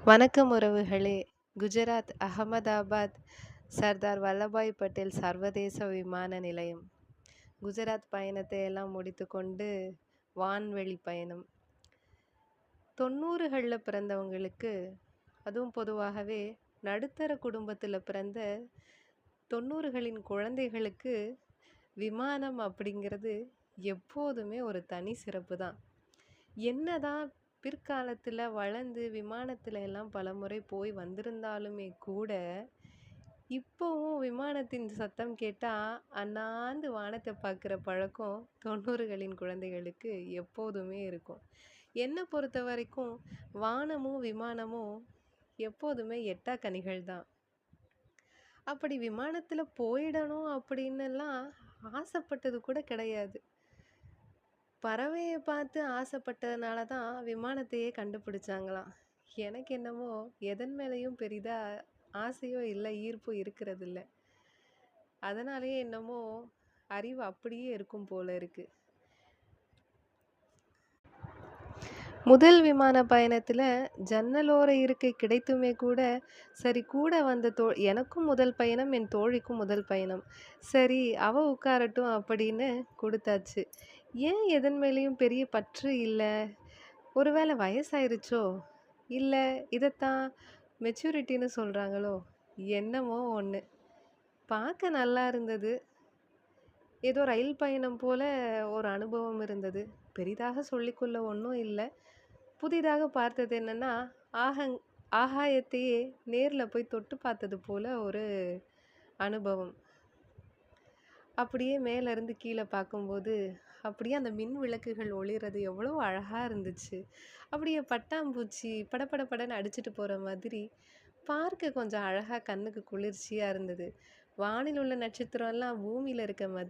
வணக்கம் உறவுகளே! குஜராத் அகமதாபாத் சர்தார் வல்லபாய் பட்டேல் சர்வதேச விமான நிலையம். குஜராத் பயணத்தை எல்லாம் முடித்துக்கொண்டு வான்வெளி பயணம். 90களில் பிறந்தவங்களுக்கு, அதுவும் பொதுவாகவே நடுத்தர குடும்பத்தில் பிறந்த 90களின் குழந்தைகளுக்கு விமானம் அப்படிங்கிறது எப்போதுமே ஒரு தனி சிறப்பு தான். என்னதான் பிற்காலத்தில் வளர்ந்து விமானத்துல எல்லாம் பலமுறை போய் வந்திருந்தாலுமே கூட, இப்போவும் விமானத்தின் சத்தம் கேட்டால் அண்ணாந்து வானத்தை பார்க்குற பழக்கம் 90களின் குழந்தைகளுக்கு எப்போதுமே இருக்கும். என்னை பொறுத்த வரைக்கும் வானமும் விமானமும் எப்போதுமே எட்டா கனிகள் தான். அப்படி விமானத்தில் போயிடணும் அப்படின்னுலாம் ஆசைப்பட்டது கூட கிடையாது. பறவையை பார்த்து ஆசைப்பட்டதுனால தான் விமானத்தையே கண்டுபிடிச்சாங்களாம். எனக்கு என்னமோ எதன் மேலேயும் பெரிதா ஆசையோ இல்லை, ஈர்ப்போ இருக்கிறதில்ல. அதனாலேயே என்னமோ அறிவு அப்படியே இருக்கும் போல இருக்கு. முதல் விமான பயணத்தில் ஜன்னலோர இருக்கை கிடைத்துமே கூட, சரி கூட வந்த எனக்கும் முதல் பயணம், என் தோழிக்கும் முதல் பயணம். சரி அவ உட்காரட்டும் அப்படின்னு கொடுத்தாச்சு. ஏன் எதன் மேலேயும் பெரிய பற்று இல்லை? ஒருவேளை வயசாயிருச்சோ? இல்லை இதைத்தான் மெச்சூரிட்டின்னு சொல்கிறாங்களோ? என்னமோ ஒன்று. பார்க்க நல்லா இருந்தது. ஏதோ ரயில் பயணம் போல ஒரு அனுபவம் இருந்தது. பெரிதாக சொல்லிக்கொள்ள ஒன்றும் இல்லை. புதிதாக பார்த்தது என்னன்னா, ஆகாயத்தையே நேரில் போய் தொட்டு பார்த்தது போல ஒரு அனுபவம். அப்படியே மேலேருந்து கீழே பார்க்கும்போது, அப்படியே அந்த மின் விளக்குகள் ஒளிர்றது எவ்வளோ அழகாக இருந்துச்சு. அப்படியே பட்டாம்பூச்சி படபட படன்னு அடிச்சுட்டு போகிற மாதிரி பார்க்க கொஞ்சம் அழகாக கண்ணுக்கு குளிர்ச்சியாக இருந்தது. வானில் உள்ள நட்சத்திரம்லாம் பூமியில் இருக்க மாதிரி